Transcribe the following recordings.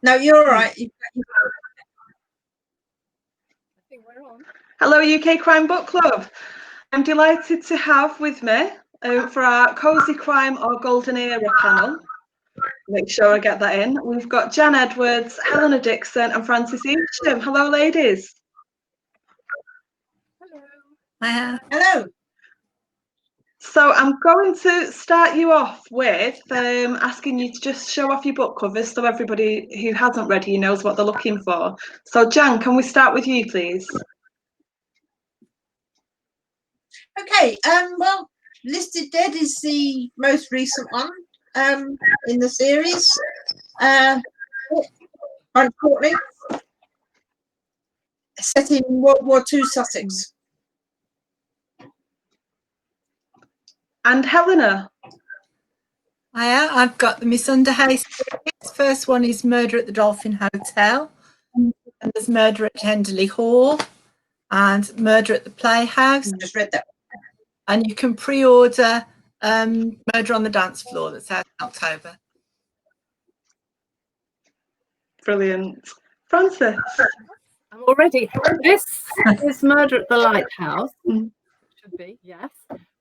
No, you're all right. I think we're on. Hello, UK Crime Book Club. I'm delighted to have with me for our Cosy Crime or Golden Era panel. Make sure I get that in. We've got Jan Edwards, Helena Dixon, and Frances Evesham. Hello, ladies. Hello. Hello. So I'm going to start you off with asking you to just show off your book covers so everybody who hasn't read you knows what they're looking for. So Jan, can we start with you, please? Okay. Well, Listed Dead is the most recent one in the series. On Courtney, set in World War II Sussex. And Helena. I've got the Miss Underhay series. First one is Murder at the Dolphin Hotel, and there's Murder at Henderley Hall, and Murder at the Playhouse. I just read that. And you can pre-order Murder on the Dance Floor that's out in October. Brilliant. Frances. I'm all ready. This is Murder at the Lighthouse. Should be, yes.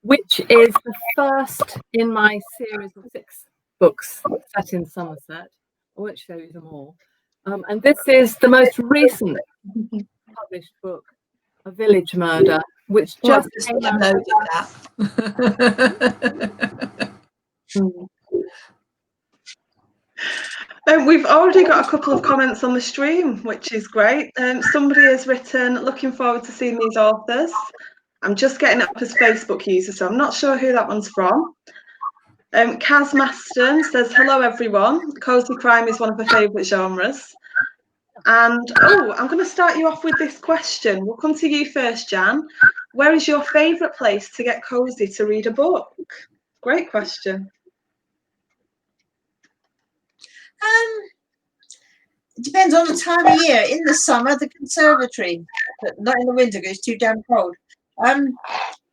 Which is the first in my series of 6 books set in Somerset. I won't show you them all. And this is the most recent published book, A Village Murder, which just came out. We've already got a couple of comments on the stream, which is great. Somebody has written, looking forward to seeing these authors. I'm just getting up as Facebook user, so I'm not sure who that one's from. Kaz Maston says, hello everyone. Cosy crime is one of her favourite genres. And, I'm going to start you off with this question. We'll come to you first, Jan. Where is your favourite place to get cosy to read a book? Great question. It depends on the time of year. In the summer, the conservatory, but not in the winter because it's too damn cold.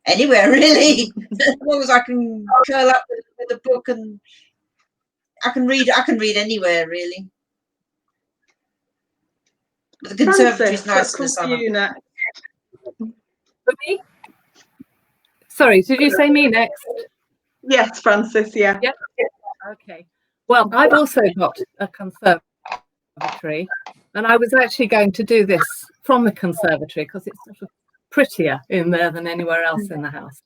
Anywhere really, as long as I can curl up with a book and I can read anywhere really. But the conservatory is nice in the summer. For me? Sorry, did you say me next? Yes, Frances, yeah. Yep. Okay. Well, I've also got a conservatory, and I was actually going to do this from the conservatory because it's sort of prettier in there than anywhere else in the house.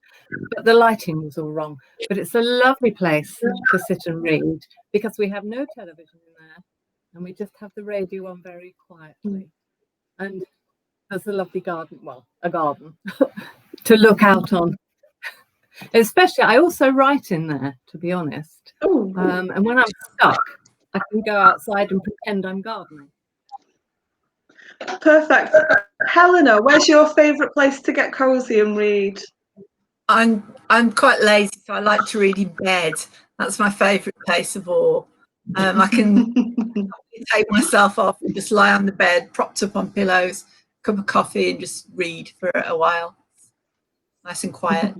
But the lighting was all wrong. But it's a lovely place to sit and read because we have no television in there, and we just have the radio on very quietly. And there's a lovely garden, well, a garden to look out on. Especially, I also write in there, to be honest. And when I'm stuck, I can go outside and pretend I'm gardening. Perfect. Helena, where's your favourite place to get cosy and read? I'm quite lazy, so I like to read in bed. That's my favourite place of all. I can take myself off and just lie on the bed, propped up on pillows, cup of coffee, and just read for a while. Nice and quiet.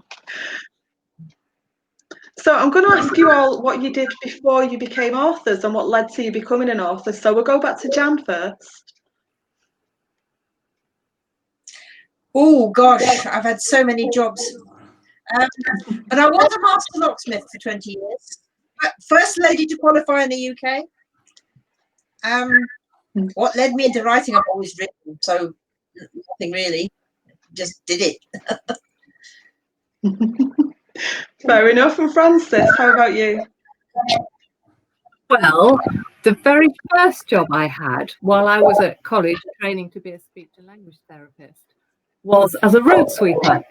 So I'm going to ask you all what you did before you became authors and what led to you becoming an author. So we'll go back to Jan first. Oh gosh, I've had so many jobs. But I was a master locksmith for 20 years. First lady to qualify in the UK. What led me into writing, I've always written, so nothing really. Just did it. Fair enough. And Frances, how about you? Well, the very first job I had while I was at college training to be a speech and language therapist was as a road sweeper.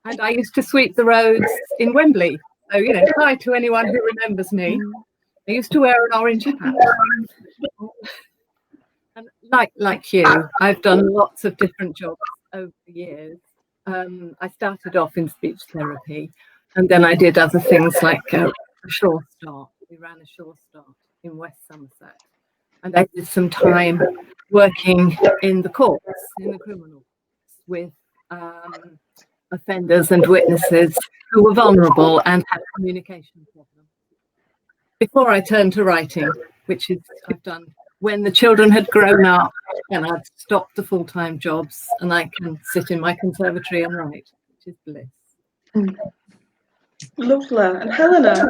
And I used to sweep the roads in Wembley. So, you know, hi to anyone who remembers me. I used to wear an orange hat. And like you, I've done lots of different jobs over the years. I started off in speech therapy, and then I did other things like a shore start. We ran a shore start in West Somerset, and I did some time working in the courts, in the criminal courts, with offenders and witnesses who were vulnerable and had communication problems. Before I turned to writing, which is I've done when the children had grown up and I'd stopped the full-time jobs, and I can sit in my conservatory and write, which is bliss. Lovely. And Helena?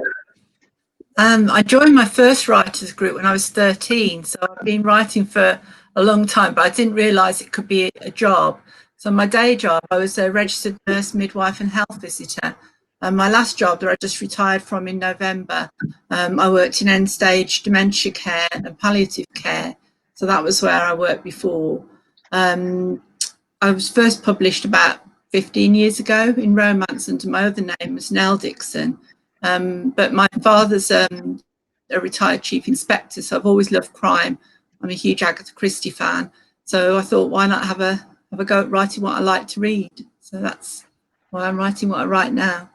I joined my first writers group when I was 13, so I've been writing for a long time, but I didn't realise it could be a job. So my day job, I was a registered nurse, midwife and health visitor. And my last job that I just retired from in November, I worked in end-stage dementia care and palliative care. So that was where I worked before. I was first published about 15 years ago in romance under my other name as Nell Dixon. But my father's a retired chief inspector, so I've always loved crime. I'm a huge Agatha Christie fan. So I thought, why not have a go at writing what I like to read? So that's why I'm writing what I write now.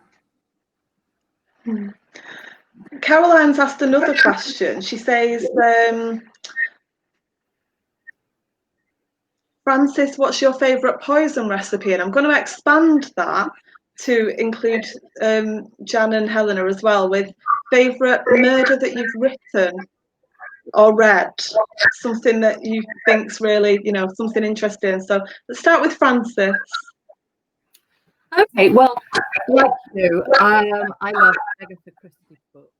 Caroline's asked another question. She says, Francis, what's your favourite poison recipe? And I'm going to expand that to include Jan and Helena as well, with favourite murder that you've written or read, something that you think's really, you know, something interesting. So let's start with Francis. Okay, well, like you, I love Agatha Christie books,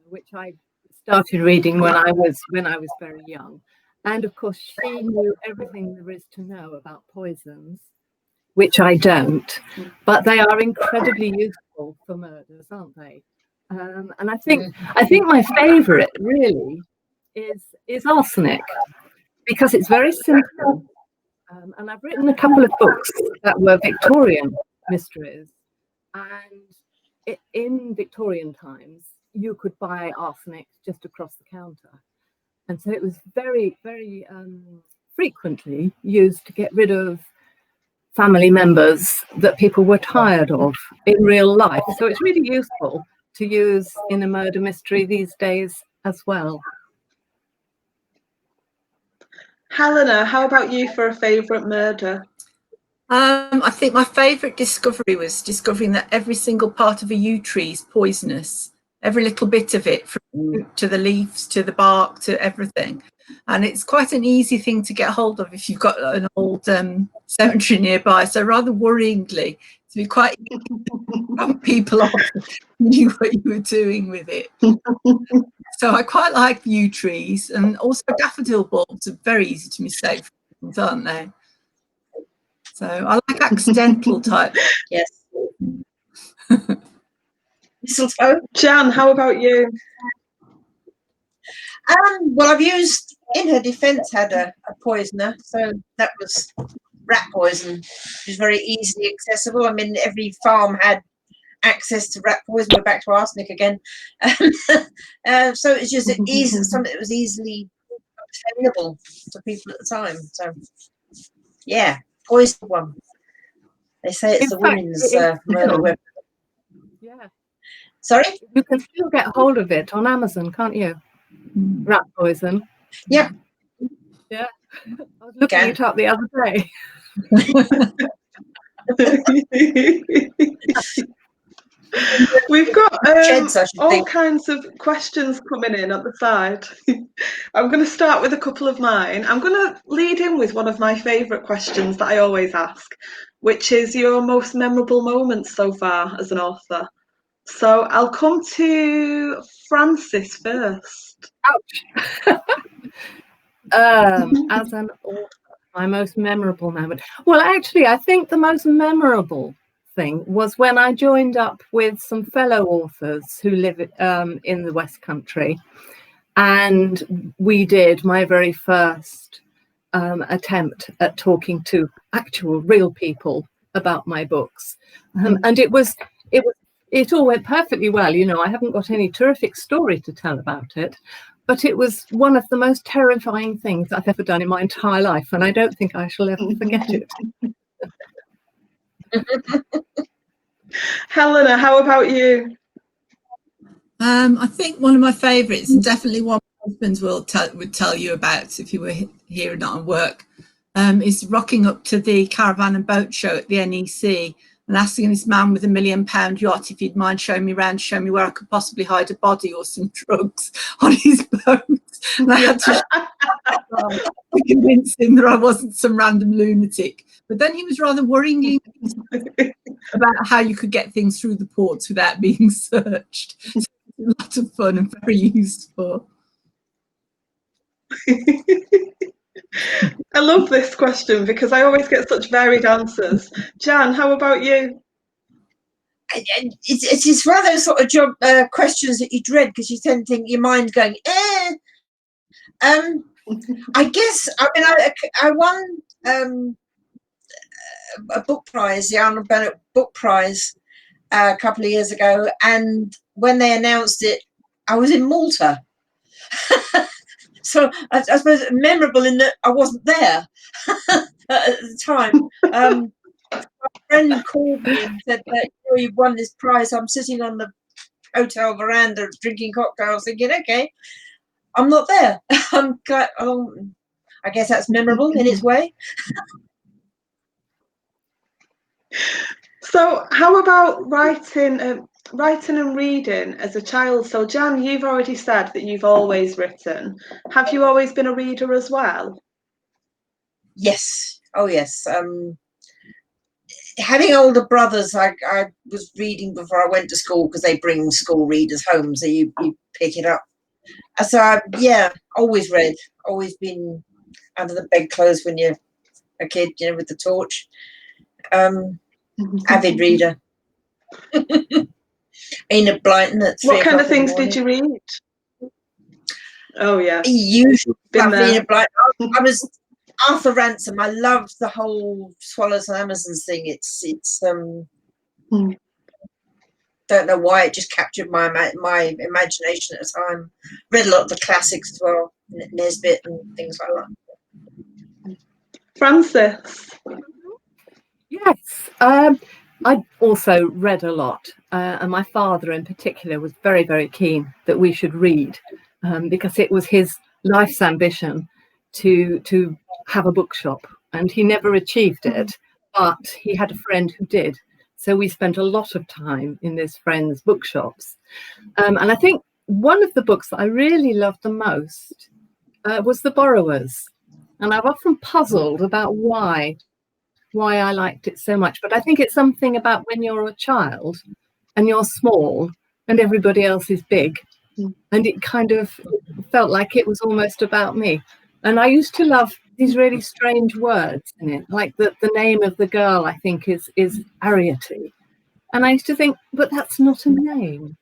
which I started reading when I was very young, and of course she knew everything there is to know about poisons, which I don't, but they are incredibly useful for murders, aren't they? And I think my favourite really is arsenic, because it's very simple. And I've written a couple of books that were Victorian mysteries, and in Victorian times you could buy arsenic just across the counter, and so it was very, very frequently used to get rid of family members that people were tired of in real life. So it's really useful to use in a murder mystery these days as well. Helena, how about you for a favourite murder? I think my favourite discovery was discovering that every single part of a yew tree is poisonous. Every little bit of it, from to the leaves, to the bark, to everything. And it's quite an easy thing to get hold of if you've got an old cemetery nearby. So rather worryingly, to be quite easy to run people off who knew what you were doing with it. So I quite like yew trees, and also daffodil bulbs are very easy to mistake for things, aren't they? So I like accidental type. Yes. Mistletoe. Jan, how about you? Well, I've used, in her defence, had a poisoner, so that was rat poison, which was very easily accessible. I mean, every farm had access to rat poison. We're back to arsenic again. So it's just easy, something that was easily obtainable to people at the time. So, yeah, poison one. They say it's the women's murder weapon. Yeah. Sorry? You can still get hold of it on Amazon, can't you? Rat poison. Yeah. Yeah. I was looking it up the other day. We've got all kinds of questions coming in at the side. I'm going to start with a couple of mine. I'm going to lead in with one of my favourite questions that I always ask, which is your most memorable moments so far as an author. So I'll come to Francis first. Ouch. As an author, my most memorable moment. Well, actually, I think the most memorable thing was when I joined up with some fellow authors who live in the West Country, and we did my very first attempt at talking to actual real people about my books, and it all went perfectly well. You know, I haven't got any terrific story to tell about it, but it was one of the most terrifying things I've ever done in my entire life, and I don't think I shall ever forget it. Helena, how about you? I think one of my favourites, and definitely one my husband would tell you about if you were here and not at work, is rocking up to the caravan and boat show at the NEC and asking this man with £1 million yacht if he'd mind showing me around, show me where I could possibly hide a body or some drugs on his boat. And I had to convince him that I wasn't some random lunatic. But then he was rather worryingly about how you could get things through the ports without being searched. So it was a lot of fun and very useful. I love this question because I always get such varied answers. Jan, how about you? It's one of those sort of job questions that you dread because you tend to think your mind's going, I guess, I mean, I won a book prize, the Arnold Bennett Book Prize, a couple of years ago, and when they announced it, I was in Malta. So I suppose memorable in that I wasn't there at the time. My friend called me and said that you've won this prize. I'm sitting on the hotel veranda drinking cocktails, thinking, okay, I'm not there. I guess that's memorable in its way. So how about writing and reading as a child? So Jan, you've already said that you've always written. Have you always been a reader as well? Yes. Oh, yes. Having older brothers, I was reading before I went to school because they bring school readers home, so you pick it up. So yeah, always read, always been under the bedclothes when you're a kid, you know, with the torch. Avid reader. Enid Blyton at 3 What kind of o'clock in the things did morning. you read? Oh yeah, Usual stuff. Enid Blyton. I was Arthur Ransom. I loved the whole Swallows and Amazons thing. It's don't know why it just captured my imagination at the time. Read a lot of the classics as well, Nesbit and things like that. Frances. Yes, I also read a lot, and my father in particular was very, very keen that we should read, because it was his life's ambition to have a bookshop, and he never achieved it, but he had a friend who did. So we spent a lot of time in this friend's bookshops. And I think one of the books that I really loved the most was The Borrowers. And I've often puzzled about why I liked it so much. But I think it's something about when you're a child and you're small and everybody else is big. And it kind of felt like it was almost about me. And I used to love these really strange words in it, like the name of the girl, I think, is Ariety. And I used to think, but that's not a name.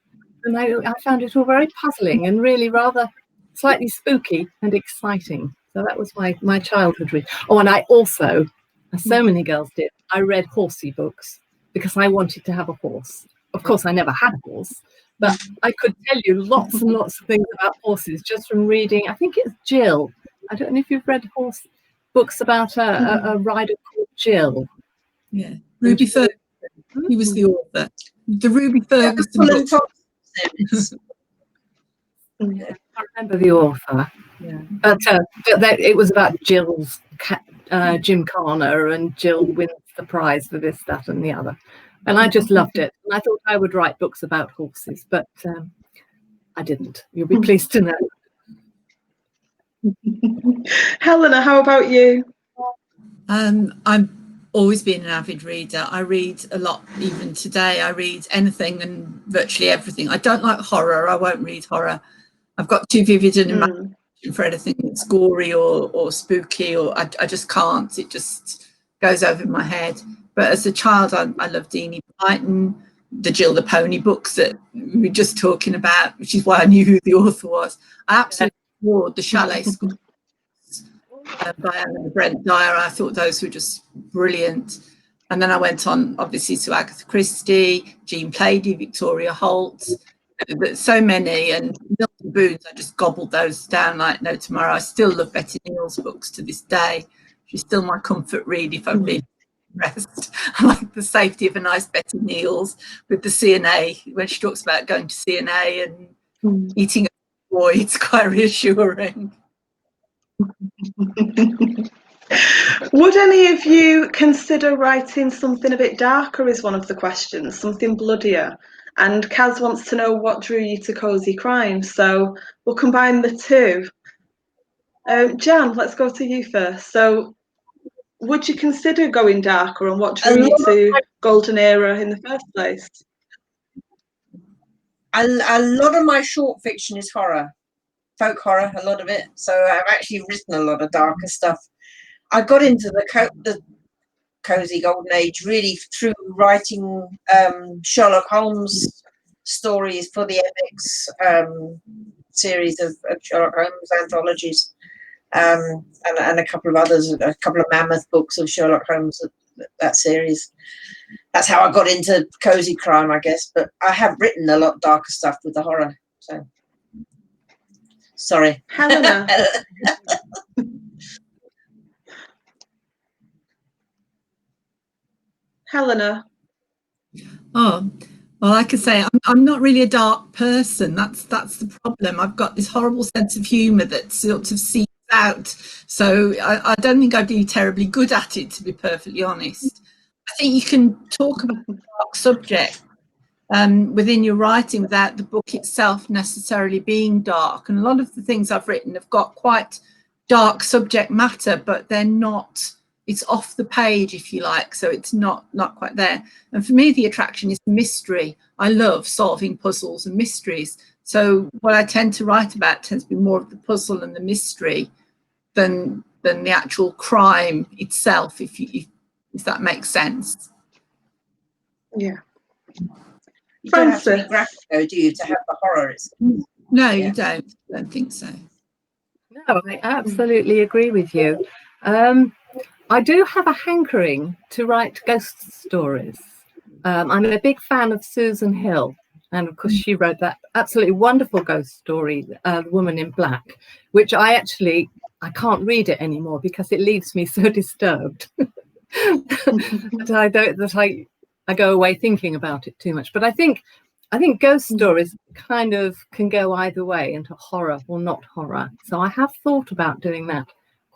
And I found it all very puzzling and really rather slightly spooky and exciting. So that was my childhood read. Oh, and I also, as so many girls did, I read horsey books because I wanted to have a horse. Of course, I never had a horse, but I could tell you lots and lots of things about horses just from reading. I think it's Jill. I don't know if you've read horse books about a rider called Jill. Yeah, Ruby Ferguson. He was the author. The Ruby Ferguson books. I can't remember the author. Yeah. But it was about Jill's Jim Carner, and Jill wins the prize for this, that, and the other. And I just loved it. And I thought I would write books about horses, but I didn't. You'll be pleased to know. Helena, how about you? I've always been an avid reader. I read a lot, even today. I read anything and virtually everything. I don't like horror. I won't read horror. I've got too vivid an imagination for anything that's gory or spooky, or I just can't. It just goes over my head. But as a child, I loved Enid Blyton, the Jill the Pony books that we were just talking about, which is why I knew who the author was. I absolutely adored the Chalet School by Anna Brent Dyer. I thought those were just brilliant. And then I went on, obviously, to Agatha Christie, Jean Plaidy, Victoria Holt, so many, and Milton Boons. I just gobbled those down like no tomorrow. I still love Betty Neal's books to this day. She's still my comfort read if I'm being rest. I like the safety of a nice Betty Neal's with the CNA, when she talks about going to CNA and eating a boy. It's quite reassuring. Would any of you consider writing something a bit darker is one of the questions, something bloodier. And Kaz wants to know what drew you to Cosy Crime. So we'll combine the two. Jan, let's go to you first. So would you consider going darker, and what drew you to Golden Era in the first place? A lot of my short fiction is horror, folk horror, a lot of it. So I've actually written a lot of darker stuff. I got into the cozy golden age really through writing Sherlock Holmes stories for the Epics series of Sherlock Holmes anthologies, and a couple of others, a couple of mammoth books of Sherlock Holmes, that series. That's how I got into cozy crime, I guess. But I have written a lot darker stuff with the horror. So sorry, Helena. Helena. Oh, well, like I say, I'm not really a dark person. That's the problem. I've got this horrible sense of humour that sort of seeps out. So I don't think I'd be terribly good at it, to be perfectly honest. I think you can talk about a dark subject within your writing without the book itself necessarily being dark. And a lot of the things I've written have got quite dark subject matter, but they're not, it's off the page, if you like, so it's not quite there. And for me, the attraction is mystery. I love solving puzzles and mysteries. So what I tend to write about tends to be more of the puzzle and the mystery than the actual crime itself, if that makes sense. Yeah. You don't have to be graphic, though, do you, to have the horror? No, you don't. I don't think so. No, I absolutely agree with you. I do have a hankering to write ghost stories. I'm a big fan of Susan Hill, and of course she wrote that absolutely wonderful ghost story, The Woman in Black, which I can't read it anymore because it leaves me so disturbed that I go away thinking about it too much. But I think ghost stories kind of can go either way, into horror or not horror. So I have thought about doing that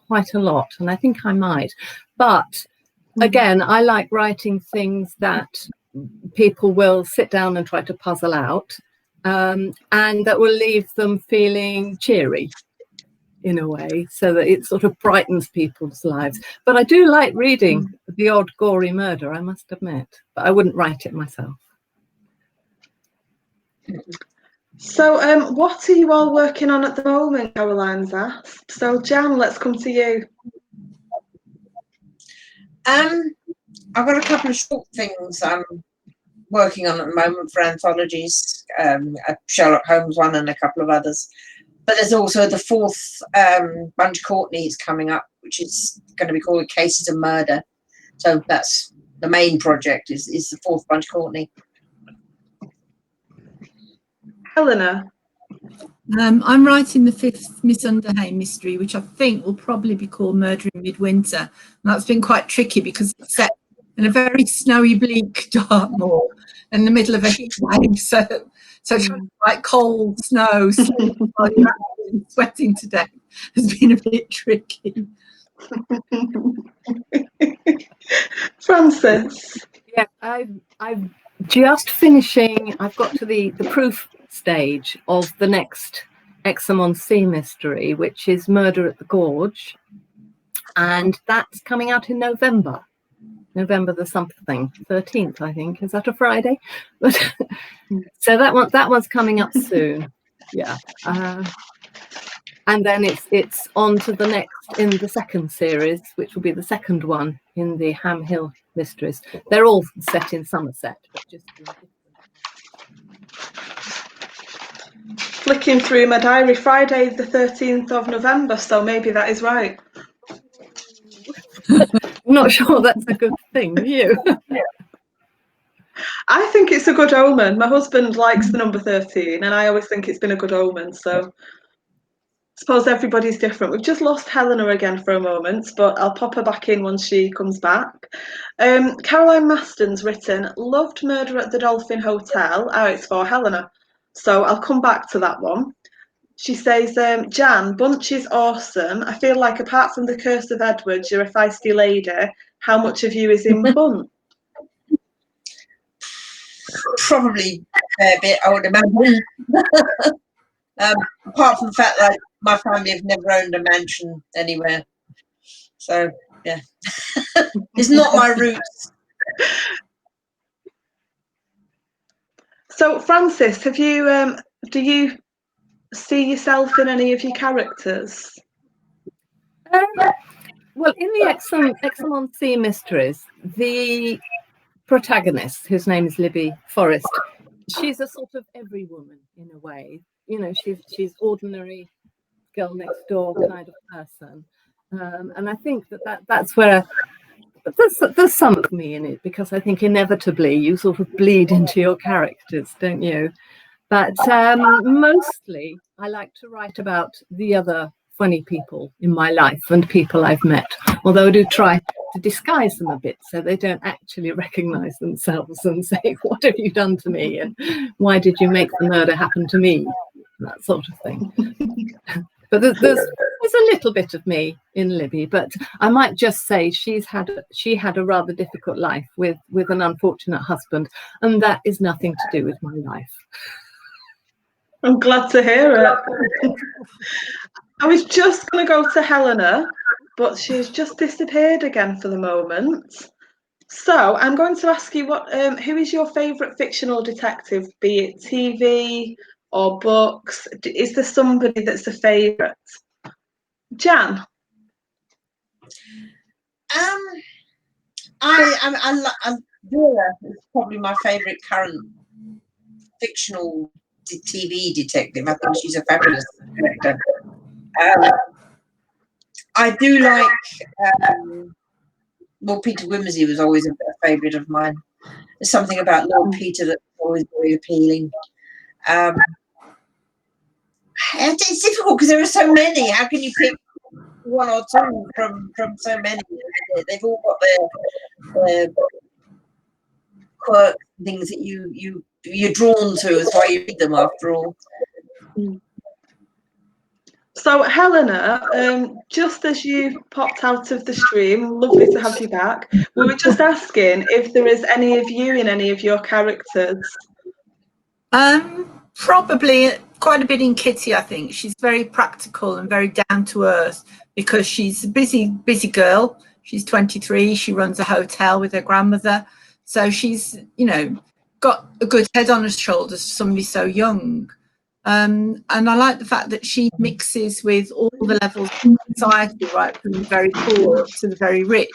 quite a lot, and I think I might. But again, I like writing things that people will sit down and try to puzzle out, and that will leave them feeling cheery in a way, so that it sort of brightens people's lives. But I do like reading the odd gory murder, I must admit, but I wouldn't write it myself. So what are you all working on at the moment, Caroline's asked. So Jan, let's come to you. I've got a couple of short things I'm working on at the moment for anthologies, a Sherlock Holmes one and a couple of others. But there's also the fourth Bunch Courtney's coming up, which is going to be called Cases of Murder. So that's the main project, is the fourth Bunch Courtney. Helena. I'm writing the fifth Miss Underhay mystery, which I think will probably be called Murder in Midwinter. And that's been quite tricky because it's set in a very snowy, bleak Dartmoor in the middle of a heat wave. So trying to write cold snow, while you're actually sweating to death has been a bit tricky. Frances. Yeah, I'm just finishing. I've got to the proof stage of the next Exham-on-Sea mystery, which is Murder at the Gorge, and that's coming out in November the something 13th, I think. Is that a Friday? But so that one's coming up soon. Yeah. And then it's on to the next in the second series, which will be the second one in the Ham Hill mysteries. They're all set in Somerset, but just in different. Flicking through my diary, Friday the 13th of November, so maybe that is right. I'm not sure that's a good thing. You? I think it's a good omen. My husband likes the number 13, and I always think it's been a good omen, so I suppose everybody's different. We've just lost Helena again for a moment, but I'll pop her back in once she comes back. Caroline Maston's written, loved Murder at the Dolphin Hotel. Oh, it's for Helena. So I'll come back to that one. She says, Jan, Bunch is awesome. I feel like apart from the Curse of Edward, you're a feisty lady. How much of you is in Bunch? Probably a fair bit, I would imagine. Apart from the fact that my family have never owned a mansion anywhere. So, yeah. It's not my roots. So, Francis, have you do you see yourself in any of your characters? Well, in the Excellent Sea Mysteries, the protagonist, whose name is Libby Forrest, she's a sort of every woman in a way. You know, she's ordinary girl next door kind of person, and I think that's where there's some of me in it, because I think inevitably you sort of bleed into your characters, don't you? But mostly I like to write about the other funny people in my life and people I've met, although I do try to disguise them a bit so they don't actually recognise themselves and say, what have you done to me, and why did you make the murder happen to me, that sort of thing. But there's a little bit of me in Libby, but I might just say she had a rather difficult life with an unfortunate husband, and that is nothing to do with my life. I'm glad to hear it. I was just going to go to Helena, but she's just disappeared again for the moment. So I'm going to ask you, who is your favourite fictional detective, be it TV or books? Is there somebody that's a favourite? Jan? Vera is probably my favourite current fictional TV detective. I think she's a fabulous character. I do like, Lord Peter Wimsey was always a favourite of mine. There's something about Lord Peter that's always very appealing. It's difficult because there are so many. How can you pick one or two from so many? They've all got their quirks, things that you're drawn to. That's why you read them, after all. So Helena, just as you popped out of the stream, lovely to have you back. We were just asking if there is any of you in any of your characters. Probably quite a bit in Kitty, I think. She's very practical and very down to earth because she's a busy girl. She's 23. She runs a hotel with her grandmother. So she's, got a good head on her shoulders for somebody so young. And I like the fact that she mixes with all the levels of society, right from the very poor to the very rich.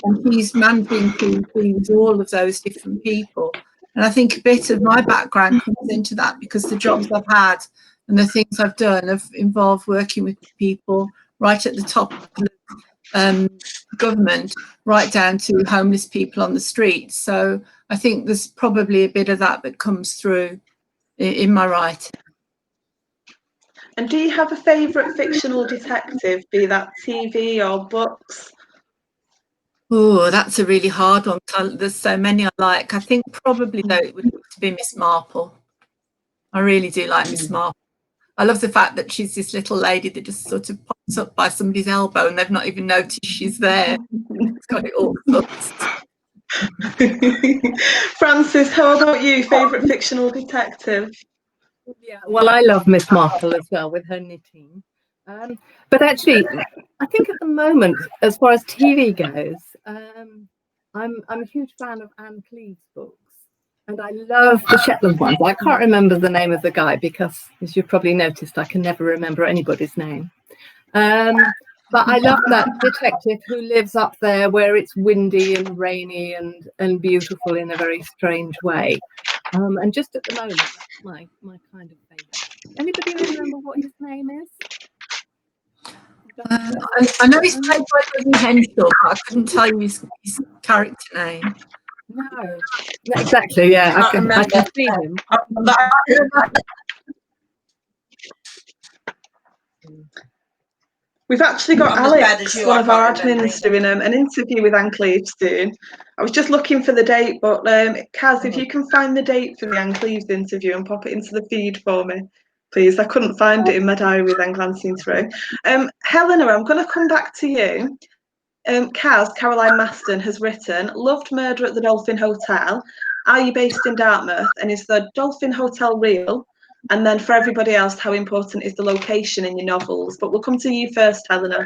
And she's managing to please all of those different people. And I think a bit of my background comes into that because the jobs I've had and the things I've done have involved working with people right at the top of the government, right down to homeless people on the streets. So I think there's probably a bit of that comes through in my writing. And do you have a favourite fictional detective, be that TV or books? Oh, that's a really hard one. There's so many I like. I think probably though it would have to be Miss Marple. I really do like Miss Marple. I love the fact that she's this little lady that just sort of pops up by somebody's elbow and they've not even noticed she's there. It's got it all sorts. Francis, how about you? Favourite fictional detective? Yeah, well, I love Miss Marple as well with her knitting. But actually, I think at the moment, as far as TV goes, I'm a huge fan of Anne Cleeve's books, and I love the Shetland ones. I can't remember the name of the guy because, as you probably noticed, I can never remember anybody's name. But I love that detective who lives up there where it's windy and rainy and beautiful in a very strange way. And just at the moment, that's my kind of favourite. Anybody remember what his name is? I know he's played by Dougie Henshaw, but I couldn't tell you his character name. No, exactly. Yeah, I can see him. We've actually got Alex, one of our admins, doing an interview with Anne Cleeve soon. I was just looking for the date, but Kaz, if you can find the date for the Anne Cleeve's interview and pop it into the feed for me, please. I couldn't find it in my diary then glancing through. Helena, I'm going to come back to you. Caroline Maston has written, loved Murder at the Dolphin Hotel. Are you based in Dartmouth? And is the Dolphin Hotel real? And then for everybody else, how important is the location in your novels? But we'll come to you first, Helena.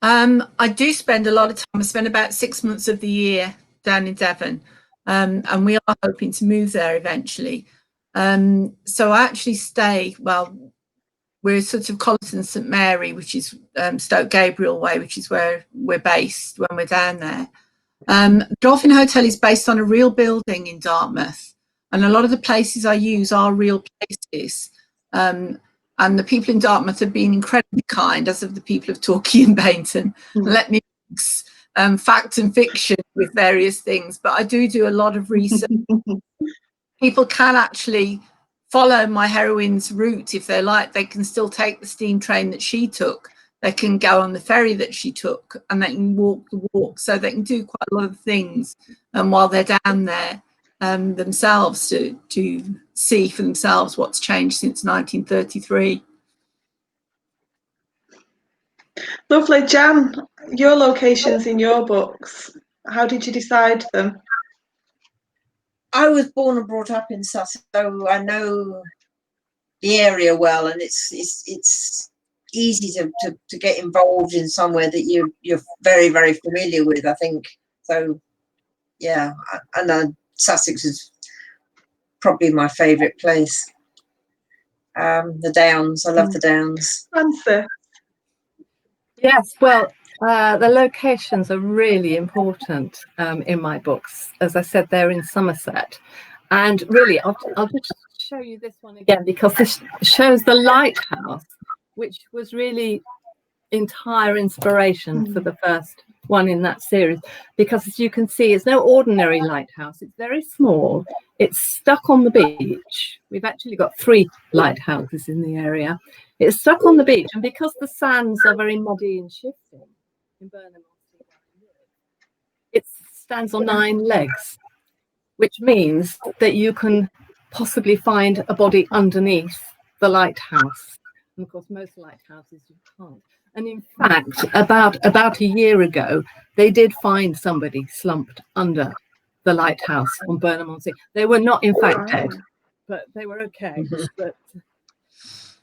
I do spend a lot of time. I spend about 6 months of the year down in Devon, and we are hoping to move there eventually. So I actually stay, well, we're sort of Colleton St Mary, which is Stoke Gabriel way, which is where we're based when we're down there. Dolphin Hotel is based on a real building in Dartmouth, and a lot of the places I use are real places. And the people in Dartmouth have been incredibly kind, as have the people of Torquay and Baynton. Let me mix fact and fiction with various things, but I do a lot of research. People can actually follow my heroine's route if they like. They can still take the steam train that she took. They can go on the ferry that she took, and they can walk the walk. So they can do quite a lot of things while they're down there themselves to see for themselves what's changed since 1933. Lovely. Jan, your locations in your books, how did you decide them? I was born and brought up in Sussex, so I know the area well, and it's easy to get involved in somewhere that you're very, very familiar with, I think. So yeah, I know Sussex is probably my favourite place. The Downs, I love the Downs. Frances? Yes, well, the locations are really important in my books. As I said, they're in Somerset. And really, I'll just show you this one again, because this shows the Lighthouse, which was really entire inspiration for the first one in that series, because as you can see, it's no ordinary lighthouse. It's very small. It's stuck on the beach. We've actually got 3 lighthouses in the area. It's stuck on the beach, and because the sands are very muddy and shifting in Burnham, it stands on 9 legs, which means that you can possibly find a body underneath the lighthouse. And of course, most lighthouses you can't. And in fact, about a year ago, they did find somebody slumped under the lighthouse on Burnham-on-Sea. They were not, in fact, dead, but they were okay.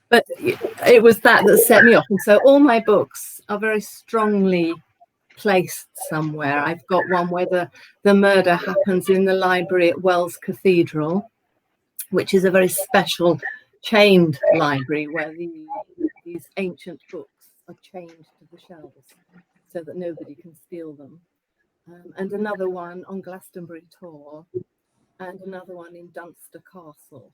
But it was that set me off. And so all my books are very strongly placed somewhere. I've got one where the murder happens in the library at Wells Cathedral, which is a very special chained library where these ancient books are chained to the shelves so that nobody can steal them. And another one on Glastonbury Tor, and another one in Dunster Castle.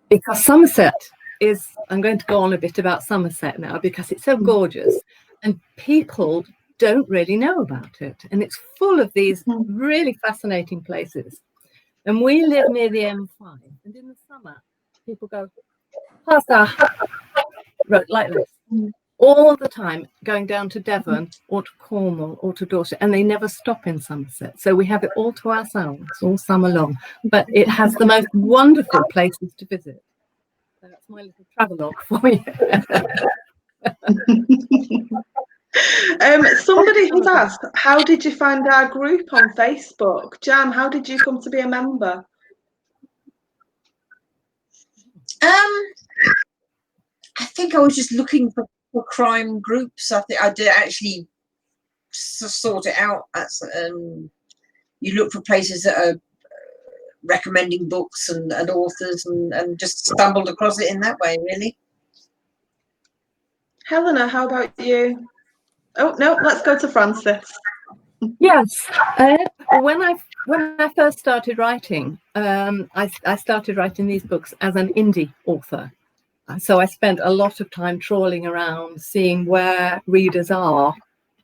Because Somerset is, I'm going to go on a bit about Somerset now, because it's so gorgeous and people don't really know about it. And it's full of these really fascinating places. And we live near the M5, and in the summer, people go past our road like this, all the time, going down to Devon or to Cornwall or to Dorset, and they never stop in Somerset. So we have it all to ourselves all summer long. But it has the most wonderful places to visit. So that's my little travelogue for you. Somebody has asked, how did you find our group on Facebook? Jan, how did you come to be a member? I think I was just looking for crime groups. I think I did actually sort it out. You look for places that are recommending books and authors, and just stumbled across it in that way, really. Helena, how about you? Oh no, let's go to Frances. Yes, when I first started writing, I started writing these books as an indie author. So I spent a lot of time trawling around, seeing where readers are.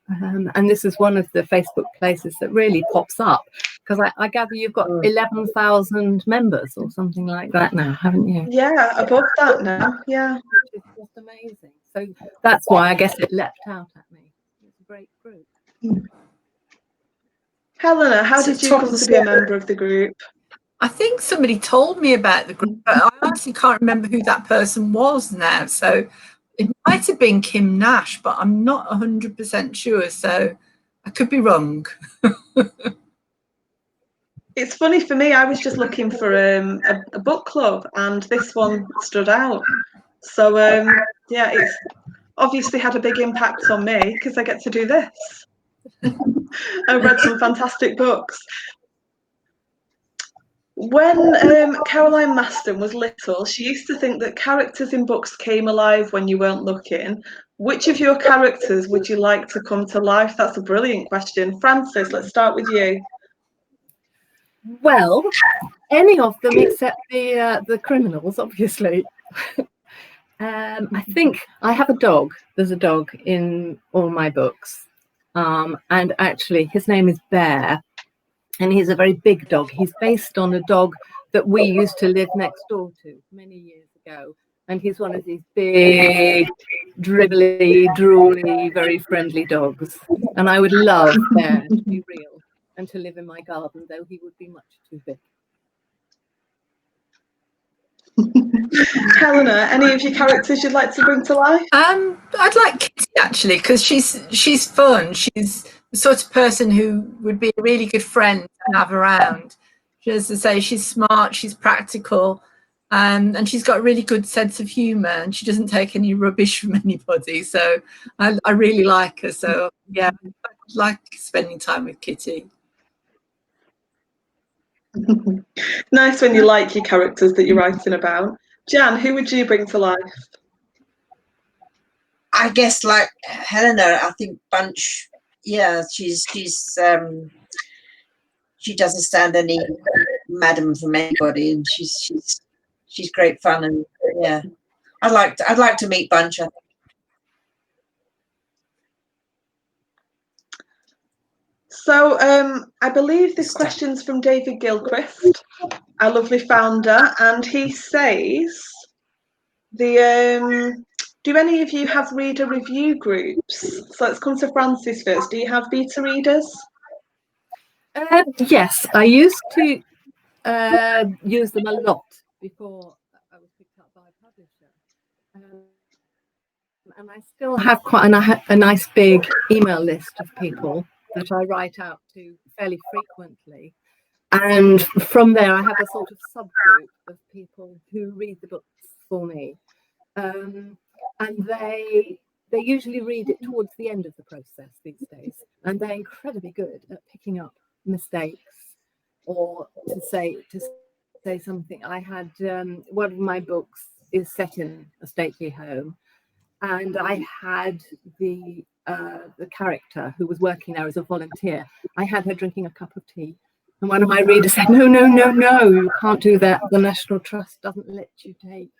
And this is one of the Facebook places that really pops up, because I gather you've got 11,000 members or something like that now, haven't you? Yeah, above that now, yeah. It's just amazing. So that's why I guess it leapt out at me. It's a great group. Helena, how did you come to be a member of the group? I think somebody told me about the group, but I honestly can't remember who that person was now. So it might have been Kim Nash, but I'm not 100% sure. So I could be wrong. It's funny for me, I was just looking for a book club and this one stood out. So yeah, it's obviously had a big impact on me because I get to do this. I've read some fantastic books. When Caroline Maston was little, she used to think that characters in books came alive when you weren't looking. Which of your characters would you like to come to life? That's a brilliant question. Frances, let's start with you. Well, any of them except the criminals, obviously. I think I have a dog. There's a dog in all my books. And actually, his name is Bear. And he's a very big dog. He's based on a dog that we used to live next door to many years ago. And he's one of these big, dribbly, drooly, very friendly dogs. And I would love Bear to be real and to live in my garden, though he would be much too big. Helena, any of your characters you'd like to bring to life? I'd like Kitty actually, because she's fun. She's the sort of person who would be a really good friend to have around. As I say, she's smart, she's practical, and she's got a really good sense of humour, and she doesn't take any rubbish from anybody. So I really like her. So yeah, I'd like spending time with Kitty. Nice when you like your characters that you're writing about. Jan, who would you bring to life? I guess like Helena, I think Bunch. Yeah, she doesn't stand any madam from anybody, and she's great fun, and yeah, I'd like to meet Bunch. I think. So I believe this question's from David Gilchrist, our lovely founder, and he says, do any of you have reader review groups? So let's come to Frances first. Do you have beta readers? Yes, I used to use them a lot before I was picked up by a publisher. And I still have quite a nice big email list of people that I write out to fairly frequently. And from there, I have a sort of subgroup of people who read the books for me. And they usually read it towards the end of the process these days. And they're incredibly good at picking up mistakes or to say something. I had one of my books is set in a stately home. And I had the character who was working there as a volunteer. I had her drinking a cup of tea, and one of my readers said, "No, you can't do that. The National Trust doesn't let you take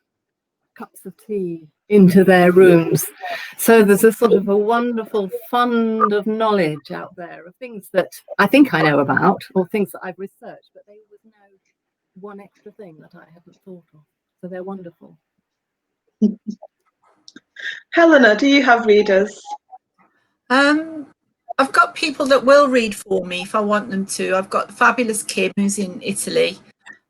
cups of tea into their rooms." So there's a sort of a wonderful fund of knowledge out there of things that I think I know about, or things that I've researched, but they always know one extra thing that I haven't thought of. So they're wonderful. Helena, do you have readers? I've got people that will read for me if I want them to. I've got the fabulous Kim, who's in Italy.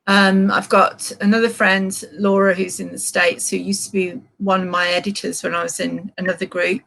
I've got another friend, Laura, who's in the States, who used to be one of my editors when I was in another group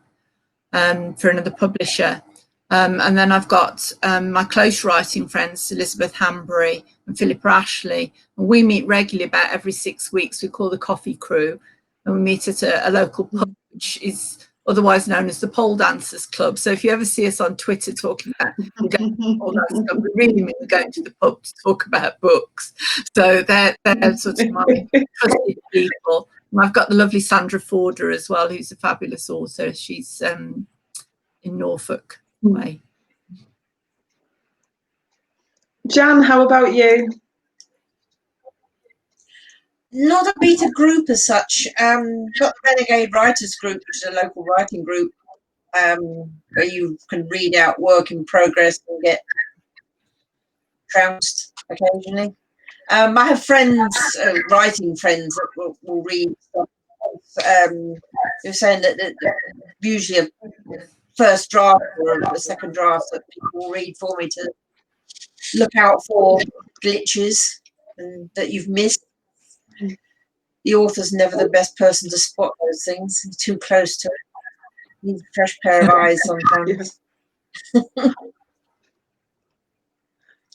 for another publisher. And then I've got my close writing friends, Elizabeth Hanbury and Philippa Ashley. And we meet regularly about every 6 weeks. We call the Coffee Crew. And we meet at a local pub, which is otherwise known as the Pole Dancers Club. So if you ever see us on Twitter talking about we're going to the Pole Dancers Club, we really mean we're going to the pub to talk about books. So they're sort of my trusted people. And I've got the lovely Sandra Forder as well, who's a fabulous author. She's in Norfolk way. Jan, how about you? Not a beta group as such. Got the Renegade Writers Group, which is a local writing group where you can read out work in progress and get trounced occasionally. I have friends, writing friends that will read stuff. You're saying that usually a first draft or a second draft that people will read for me to look out for glitches. and that you've missed. The author's never the best person to spot those things. He's too close to it. Needs a fresh pair of eyes sometimes.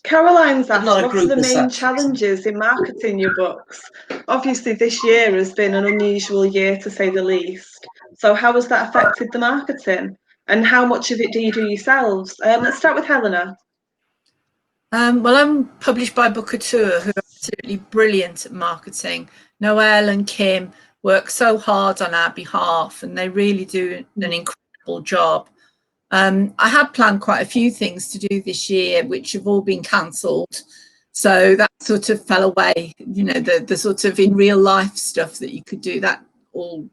Caroline's asked, Not a what are group the as main such. challenges in marketing your books? Obviously, this year has been an unusual year, to say the least. So how has that affected the marketing? And how much of it do you do yourselves? Let's start with Helena. Well, I'm published by Booker2, who are absolutely brilliant at marketing. Noelle and Kim work so hard on our behalf, and they really do an incredible job. I had planned quite a few things to do this year, which have all been cancelled. So that sort of fell away, you know, the sort of in real life stuff that you could do, that all.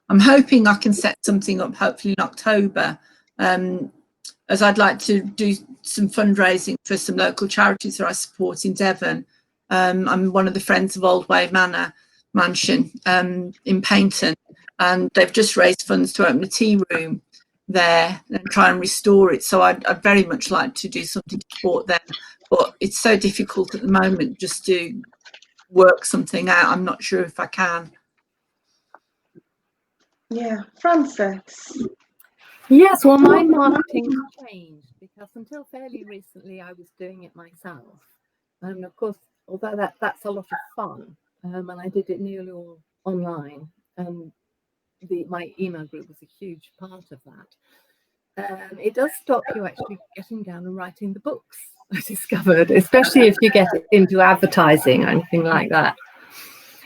I'm hoping I can set something up, hopefully in October, as I'd like to do some fundraising for some local charities that I support in Devon. I'm one of the Friends of Old Way Mansion in Paynton, and they've just raised funds to open a tea room there and try and restore it. So I'd very much like to do something to support them, but it's so difficult at the moment just to work something out. I'm not sure if I can. Yeah, Frances. Yes, well, my marketing changed because until fairly recently I was doing it myself. And of course, although that's a lot of fun, and I did it nearly all online, my email group was a huge part of that. It does stop you actually getting down and writing the books, I discovered, especially if you get into advertising or anything like that.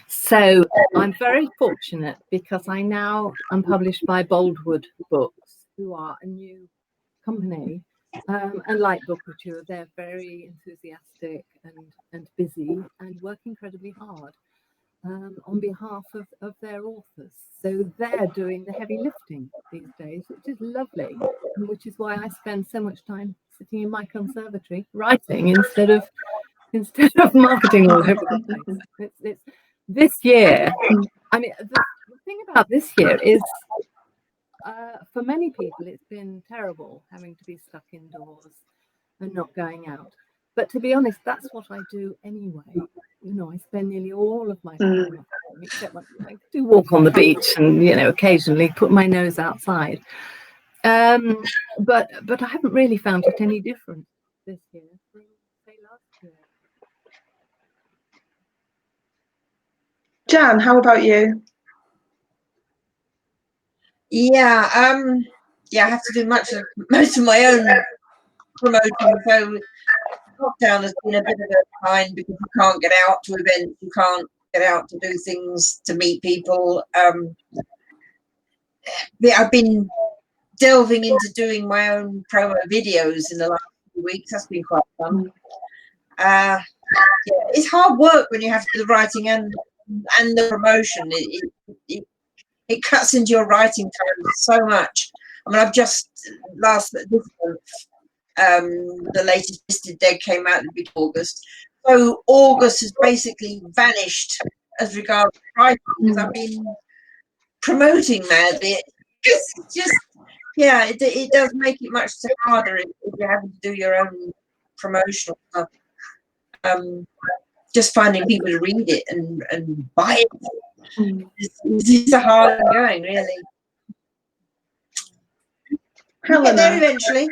So I'm very fortunate because I now am published by Boldwood Books, who are a new company. And like Booker2, they're very enthusiastic and busy and work incredibly hard on behalf of their authors. So they're doing the heavy lifting these days, which is lovely, and which is why I spend so much time sitting in my conservatory writing instead of marketing all over the place. It's this year. I mean, the thing about this year is, for many people, it's been terrible having to be stuck indoors and not going out. But to be honest, that's what I do anyway. You know, I spend nearly all of my time at home, except when I do walk on the beach and, you know, occasionally put my nose outside. But I haven't really found it any different this year from, say, last year. Jan, how about you? Yeah, I have to do most of my own promoting. So lockdown has been a bit of a pain because you can't get out to events, you can't get out to do things, to meet people. I've been delving into doing my own promo videos in the last few weeks. That's been quite fun. Yeah, it's hard work when you have to do the writing and the promotion. It cuts into your writing time so much. I mean, I've just this month, the latest Listed Dead came out in August. So August has basically vanished as regards to writing because I've been promoting madly. It's just, yeah, it does make it much harder if you're having to do your own promotional stuff. Just finding people to read it and buy it. It's a hard going, really. Helena. Get there eventually.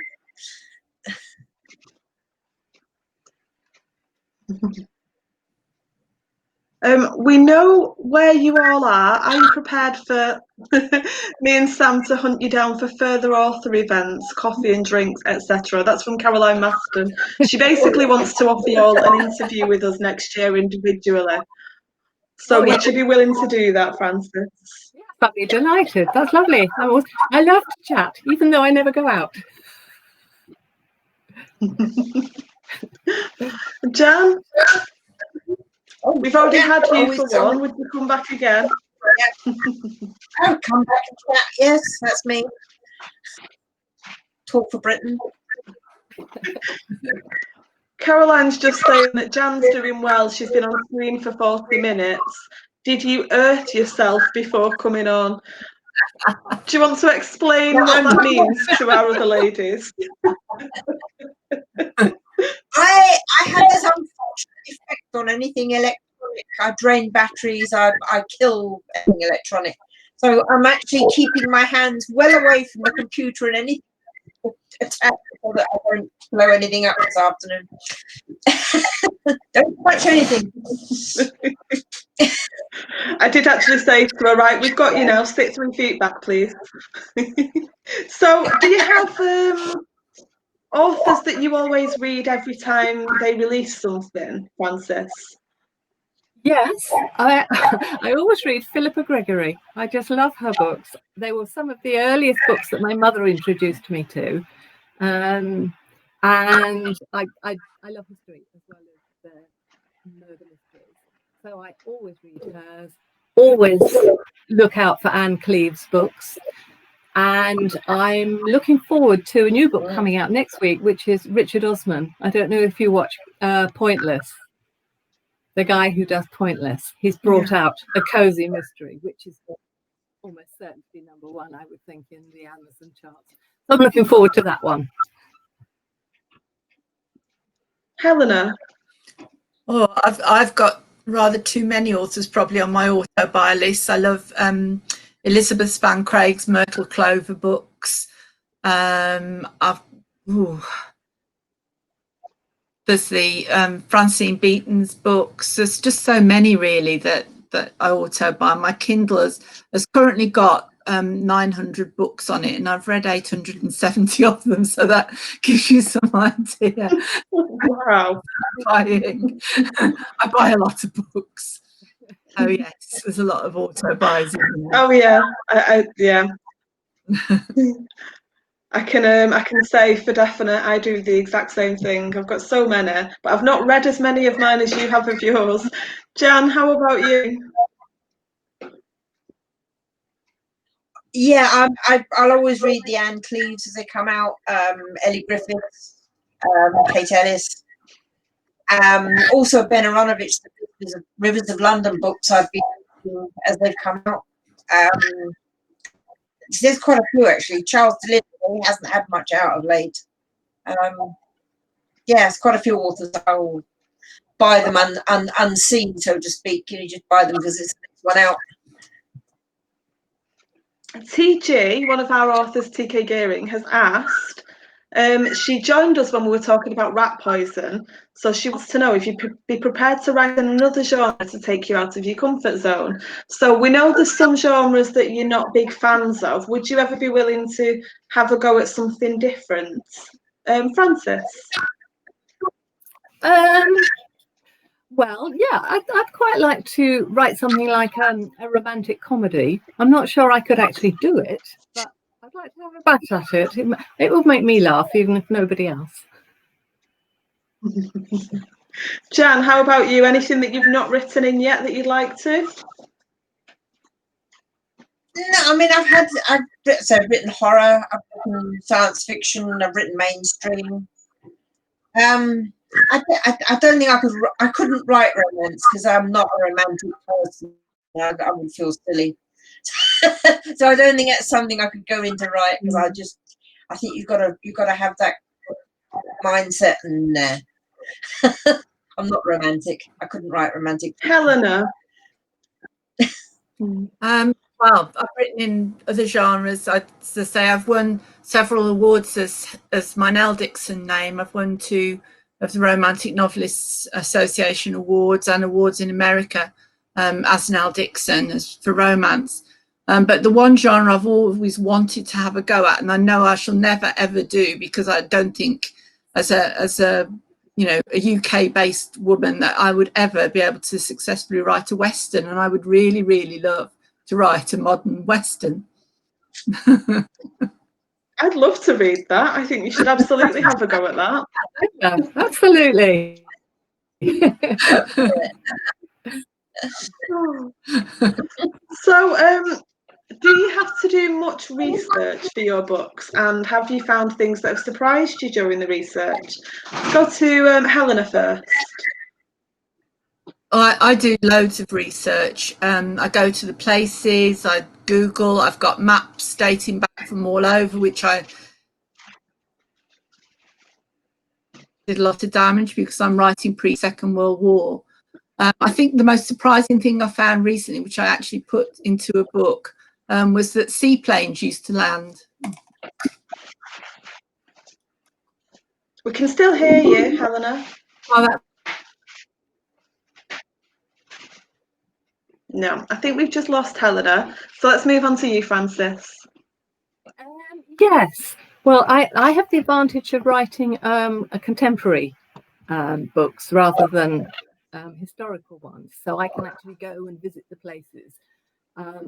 We know where you all are. Are you prepared for me and Sam to hunt you down for further author events, coffee and drinks, etc.? That's from Caroline Maston. She basically wants to offer you all an interview with us next year individually. So would you be willing to do that, Frances? Yeah, I'd be delighted. That's lovely. I love to chat, even though I never go out. Jan? We've already had you for one. Would you come back again? Yeah. I'll come back and chat. Yes, that's me. Talk for Britain. Caroline's just saying that Jan's doing well. She's been on screen for 40 minutes. Did you hurt yourself before coming on? Do you want to explain what that means to our other ladies? I had this unfortunate effect on anything electronic. I drain batteries. I kill anything electronic. So I'm actually keeping my hands well away from the computer and anything attached so that I don't blow anything up this afternoon. Don't touch anything. I did actually say to her, right, we've got you now, sit 3 feet back, please. So do you have authors that you always read every time they release something, Frances? Yes, I always read Philippa Gregory. I just love her books. They were some of the earliest books that my mother introduced me to. And I love history as well as the murder mysteries. So I always read hers, always look out for Anne Cleeve's books. And I'm looking forward to a new book coming out next week, which is Richard Osman. I don't know if you watch Pointless. The guy who does Pointless. He's brought out a cozy mystery, which is almost certain to be #1, I would think, in the Amazon charts. So I'm looking forward to that one. Helena? Oh, I've got rather too many authors probably on my auto buy list. I love Elizabeth Span Craig's Myrtle Clover books. There's the Francine Beaton's books. There's just so many really that I auto buy. My Kindle has currently got 900 books on it, and I've read 870 of them, so that gives you some idea. Wow. Buying. I buy a lot of books. Oh yes, there's a lot of auto buys. Oh yeah, yeah. I can say for definite I do the exact same thing. I've got so many, but I've not read as many of mine as you have of yours. Jan, how about you? Yeah, I'll always read the Anne Cleeves as they come out. Ellie Griffiths, Kate Ellis. Also Ben Aronovich, the Rivers of London books I've been reading as they've come out. There's quite a few actually. Charles DeLisle, he hasn't had much out of late. It's quite a few authors. I'll buy them unseen, so to speak. You just buy them because it's the next one out. TG, one of our authors, TK Gearing, has asked, she joined us when we were talking about rat poison, so she wants to know if you'd be prepared to write another genre to take you out of your comfort zone. So we know there's some genres that you're not big fans of. Would you ever be willing to have a go at something different? Frances? Well, yeah, I'd quite like to write something like a romantic comedy. I'm not sure I could actually do it, but I'd like to have a bat at it. It would make me laugh, even if nobody else. Jan, how about you? Anything that you've not written in yet that you'd like to? No, I mean I've written horror, I've written science fiction, I've written mainstream. I don't think I couldn't write romance because I'm not a romantic person. I would feel silly. So I don't think that's something I could go into write because I think you've got to have that mindset, and I'm not romantic. I couldn't write romantic. Helena? Well, I've written in other genres. I'd say I've won several awards as my Nell Dixon name. I've won 2 of the Romantic Novelists Association awards and awards in America as Nell Dixon for romance. But the one genre I've always wanted to have a go at, and I know I shall never ever do, because I don't think as a a UK-based woman that I would ever be able to successfully write a Western, and I would really, really love to write a modern Western. I'd love to read that. I think you should absolutely have a go at that. Yeah, absolutely. So, do you have to do much research for your books, and have you found things that have surprised you during the research? Let's go to Helena first. I do loads of research. I go to the places, I Google, I've got maps dating back from all over, which I did a lot of damage because I'm writing pre-Second World War. I think the most surprising thing I found recently, which I actually put into a book, was that seaplanes used to land. We can still hear you, Helena. Oh, that, No, I think we've just lost Helena. So let's move on to you, Frances. Yes. Well, I have the advantage of writing a contemporary books rather than historical ones, so I can actually go and visit the places.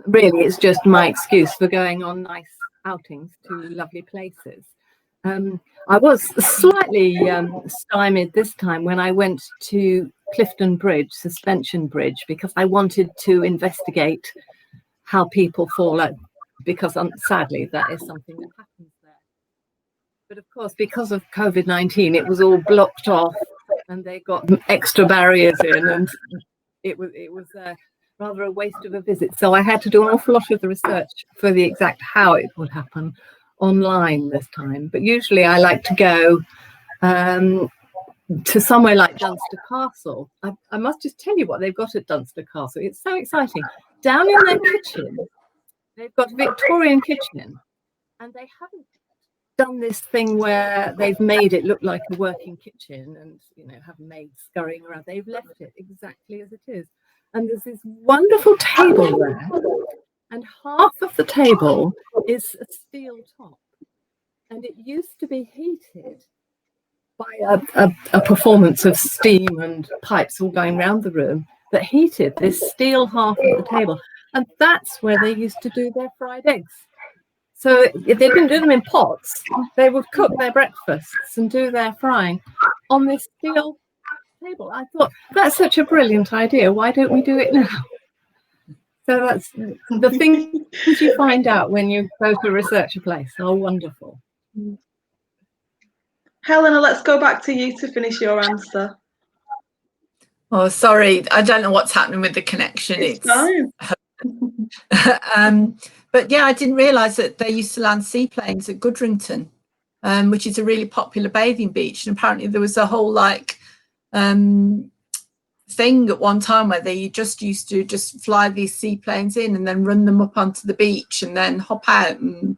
Really, it's just my excuse for going on nice outings to lovely places. I was slightly stymied this time when I went to Clifton Bridge, Suspension Bridge, because I wanted to investigate how people fall over, because sadly that is something that happens there. But of course, because of COVID-19, it was all blocked off, and they got extra barriers in, and it was rather a waste of a visit. So I had to do an awful lot of the research for the exact how it would happen online this time. But usually I like to go to somewhere like Dunster Castle. I must just tell you what they've got at Dunster Castle. It's so exciting. Down in their kitchen, they've got a Victorian kitchen, and they haven't done this thing where they've made it look like a working kitchen and, you know, have maids scurrying around. They've left it exactly as it is. And there's this wonderful table there, and half of the table is a steel top, and it used to be heated by a performance of steam and pipes all going around the room that heated this steel half of the table, and that's where they used to do their fried eggs. So if they didn't do them in pots, they would cook their breakfasts and do their frying on this steel table. I thought, that's such a brilliant idea. Why don't we do it now? So that's the things you find out when you go to research a place are wonderful. Helena, let's go back to you to finish your answer. oh, sorry, I don't know what's happening with the connection. It's fine. But yeah, I didn't realise that they used to land seaplanes at Goodrington, which is a really popular bathing beach. And apparently there was a whole thing at one time where they just used to just fly these seaplanes in and then run them up onto the beach and then hop out and,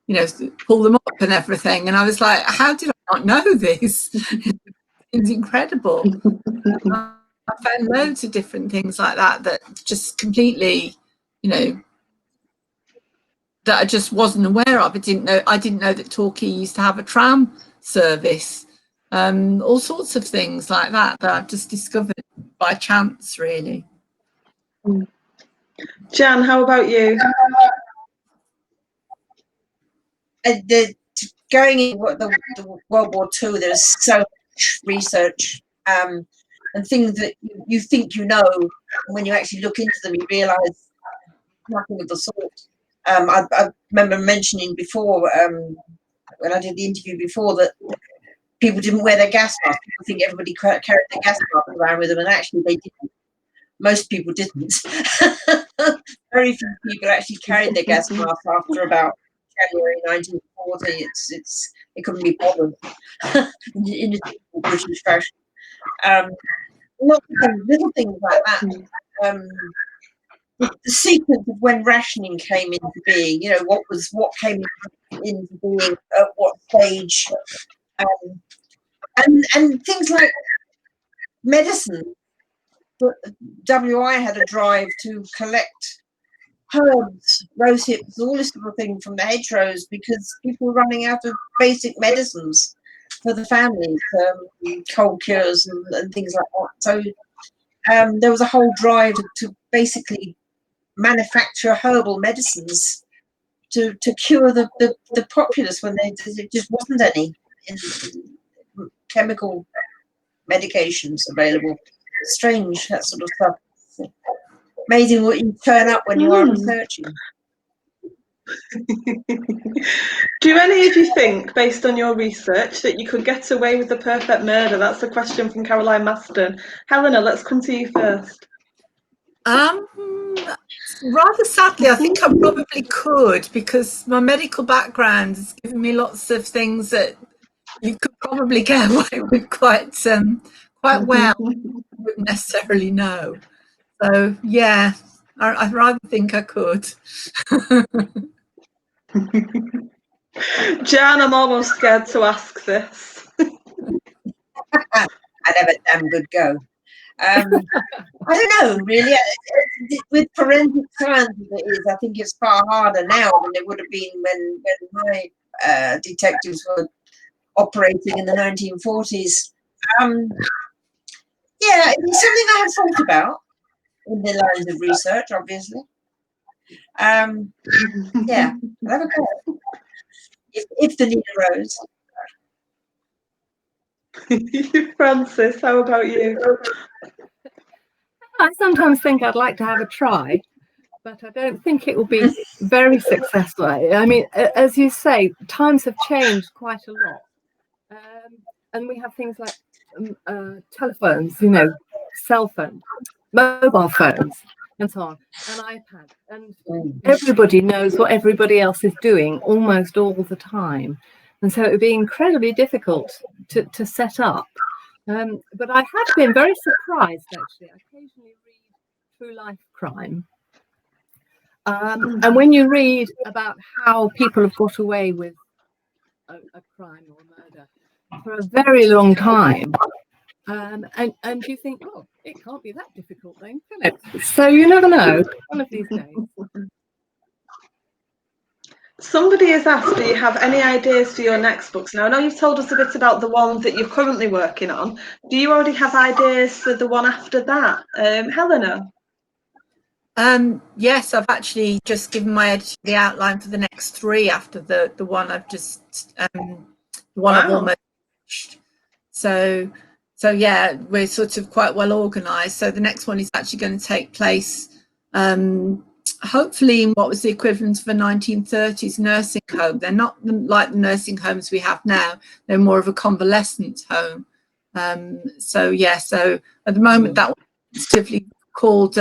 you know, pull them up and everything. And I was like, how did I not know this? It's incredible. I found loads of different things like that that just completely, you know, that I just wasn't aware of. I didn't know that Torquay used to have a tram service. All sorts of things like that I've just discovered by chance, really. Jan, how about you? Going in the World War II, there's so much research and things that you think you know, and when you actually look into them, you realise nothing of the sort. I remember mentioning before, when I did the interview before, that people didn't wear their gas masks. People think everybody carried their gas mask around with them, and actually they didn't. Most people didn't. Very few people actually carried their gas mask after about January 1940. It couldn't be bothered in a typical British fashion. Lots of things, little things like that. The sequence of when rationing came into being, you know, what came into being at what stage, and things like medicine. WI had a drive to collect herbs, rose hips, all this sort of thing from the hedgerows because people were running out of basic medicines for the families, cold cures and things like that. So there was a whole drive to basically manufacture herbal medicines to cure the populace when there just wasn't any chemical medications available. Strange, that sort of stuff. Amazing what you turn up when you are researching. Do any of you think, based on your research, that you could get away with the perfect murder? That's a question from Caroline Maston. Helena, let's come to you first. Rather sadly, I think I probably could, because my medical background has given me lots of things that you could probably get away with quite quite well. I wouldn't necessarily know. So yeah, I'd rather think I could. Jan, I'm almost scared to ask this. I'd have a damn good go. I don't know, really. With forensic science as it is, I think it's far harder now than it would have been when my detectives were operating in the 1940s. Yeah, it's something I have thought about in the lines of research, obviously. Yeah, I'll have a go. If the need arose. Francis, how about you? I sometimes think I'd like to have a try, but I don't think it will be very successful. I mean, as you say, times have changed quite a lot. And we have things like telephones, you know, cell phones, mobile phones, and so on, and iPad. And everybody knows what everybody else is doing almost all the time. And so it would be incredibly difficult to set up. But I have been very surprised, actually. I occasionally read True Life Crime. And when you read about how people have got away with a crime or a murder for a very long time, and you think, well, it can't be that difficult then, can it? So you never know, one of these days. Somebody has asked, do you have any ideas for your next books? Now, I know you've told us a bit about the ones that you're currently working on. Do you already have ideas for the one after that? Helena? Yes, I've actually just given my editor the outline for the next 3 after the one I've just the one I've almost finished. So yeah, we're sort of quite well organised. So the next one is actually going to take place hopefully in what was the equivalent of a 1930s nursing home. They're not like the nursing homes we have now. They're more of a convalescent home. So yeah, so at the moment that one is simply called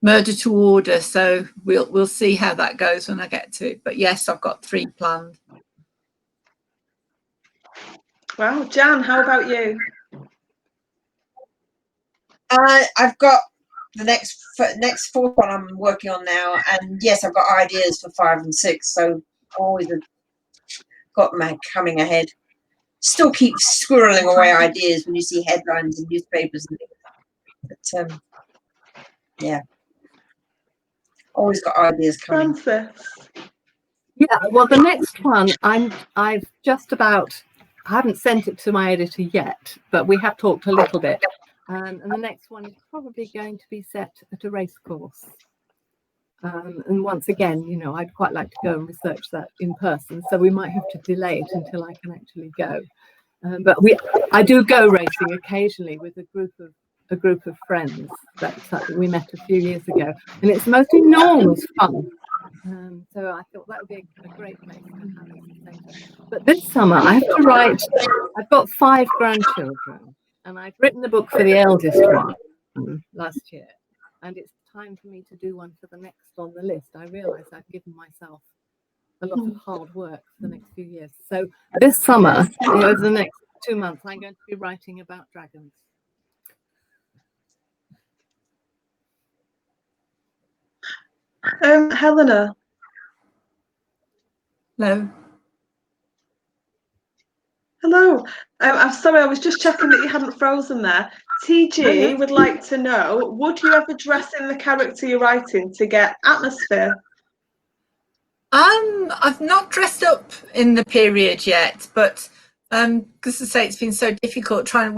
Murder to Order. So we'll see how that goes when I get to it. But yes, I've got 3 planned. Wow, Jan, how about you? I've got the next 4th one I'm working on now, and yes, I've got ideas for 5 and 6. So always got my coming ahead. Still keep squirreling away ideas when you see headlines in newspapers and things. But yeah, always got ideas coming. Francis? Yeah, well, the next one I've just about, I haven't sent it to my editor yet, but we have talked a little bit. And the next one is probably going to be set at a race course. And once again, you know, I'd quite like to go and research that in person, so we might have to delay it until I can actually go. But I do go racing occasionally with a group of friends that we met a few years ago, and it's the most enormous fun. So I thought that would be a great place to have it. But this summer I have to write. I've got 5 grandchildren, and I've written the book for the eldest one last year, and it's time for me to do one for the next on the list. I realise I've given myself a lot of hard work for the next few years. So this summer, over the next 2 months, I'm going to be writing about dragons. Helena? Hello. Hello. I'm sorry, I was just checking that you hadn't frozen there. TG would like to know, would you ever dress in the character you're writing to get atmosphere? I've not dressed up in the period yet, but because I say it's been so difficult trying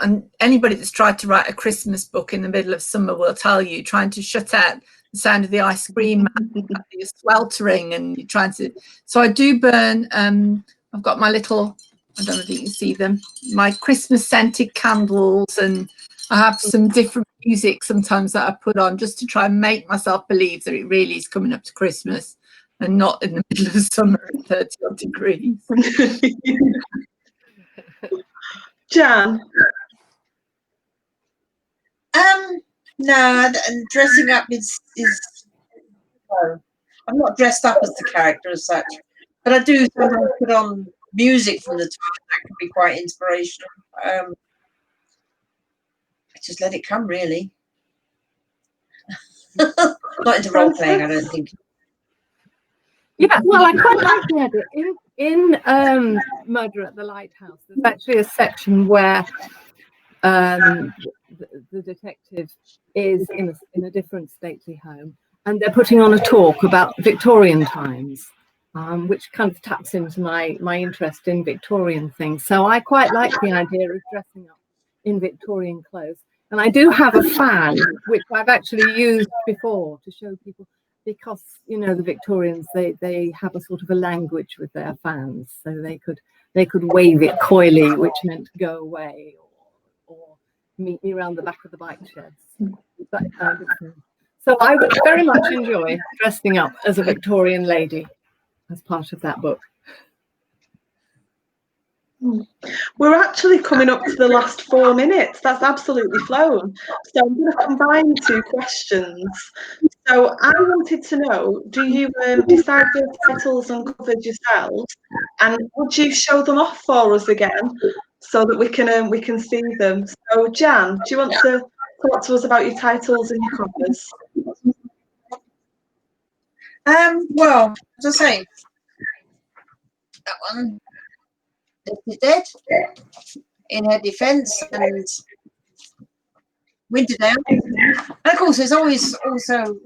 and anybody that's tried to write a Christmas book in the middle of summer will tell you, trying to shut out the sound of the ice cream man, you're sweltering and you're trying to. So I do burn. I've got my little, I don't know if you can see them, my Christmas scented candles, and I have some different music sometimes that I put on just to try and make myself believe that it really is coming up to Christmas and not in the middle of summer at 30 odd degrees. Jan? No, and dressing up is no. I'm not dressed up as the character as such, but I do sometimes put on music from the time that can be quite inspirational. just let it come, really. Not into role playing, I don't think. Yeah, well, I quite like the idea. In Murder at the Lighthouse, there's actually a section where the detective is in a different stately home, and they're putting on a talk about Victorian times, which kind of taps into my interest in Victorian things. So I quite like the idea of dressing up in Victorian clothes. And I do have a fan, which I've actually used before to show people, because, you know, the Victorians, they have a sort of a language with their fans. So they could wave it coyly, which meant go away, or meet me around the back of the bike sheds, that kind of thing. So I would very much enjoy dressing up as a Victorian lady as part of that book. We're actually coming up to the last 4 minutes. That's absolutely flown. So I'm going to combine 2 questions. So I wanted to know, do you decide the titles and covers yourselves, and would you show them off for us again so that we can see them? So Jan, do you want to talk to us about your titles and your covers? Well, as I say, that one is dead in her defence, and Winterdale. And of course, there's always also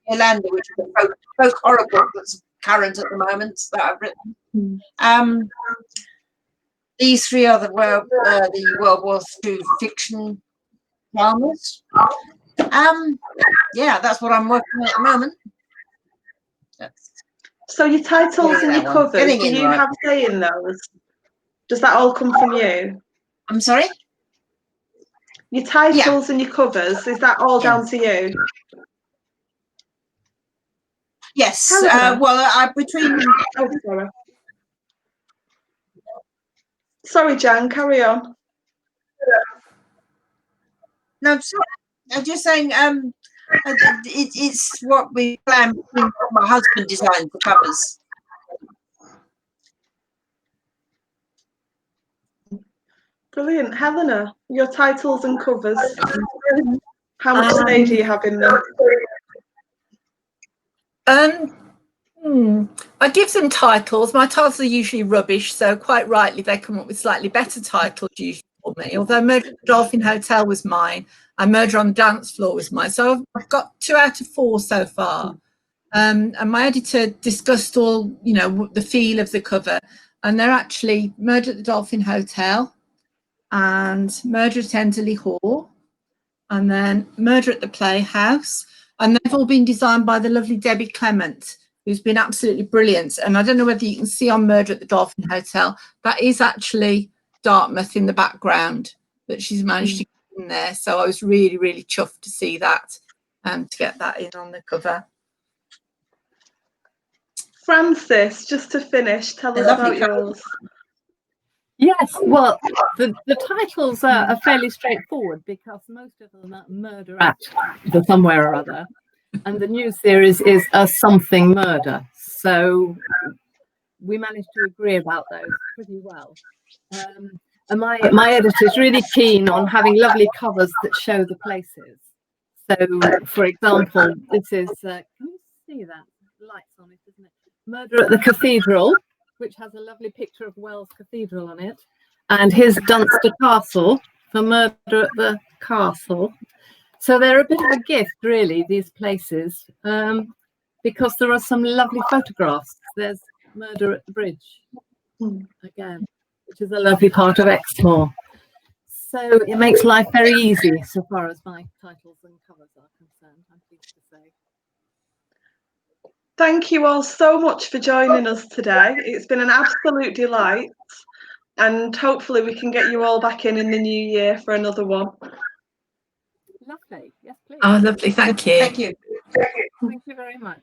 Helena, which is a folk horror book that's current at the moment that I've written. These 3 are the World War II fiction dramas. Yeah, that's what I'm working on at the moment. So your titles and your covers, do you have say in those? Does that all come from you? I'm sorry? Your titles and your covers, is that all down to you? Yes. Well, between... Oh, sorry. Sorry, Jan, carry on. No, sorry. I'm just saying it's what we plan. My husband designed the covers. Brilliant. Helena, your titles and covers, how much say do you have in them? I give them titles. My titles are usually rubbish, so quite rightly they come up with slightly better titles usually for me. Although Murder at the Dolphin Hotel was mine, and Murder on the Dance Floor was mine. So I've got 2 out of 4 so far. And my editor discussed all, you know, the feel of the cover, and they're actually Murder at the Dolphin Hotel, and Murder at Enderley Hall, and then Murder at the Playhouse, and they've all been designed by the lovely Debbie Clement, who's been absolutely brilliant. And I don't know whether you can see on Murder at the Dolphin Hotel, that is actually Dartmouth in the background that she's managed to get in there. So I was really, really chuffed to see that and to get that in on the cover. Frances, just to finish, tell us about yours. Yes, well, the titles are fairly straightforward, because most of them are Murder at the somewhere or other, and the new series is a something murder. So we managed to agree about those pretty well. And my editor is really keen on having lovely covers that show the places. So, for example, this is, can you see that? The light's on it, isn't it? Murder at the Cathedral, which has a lovely picture of Wells Cathedral on it, and here's Dunster Castle for Murder at the Castle. So they're a bit of a gift, really, these places, because there are some lovely photographs. There's Murder at the Bridge, again, which is a lovely part of Exmoor. So it makes life very easy so far as my titles and covers are concerned, I'm pleased to say. Thank you all so much for joining us today. It's been an absolute delight, and hopefully we can get you all back in the new year for another one. Lovely. Yes, please. Oh, lovely. Thank you. Thank you. Thank you very much.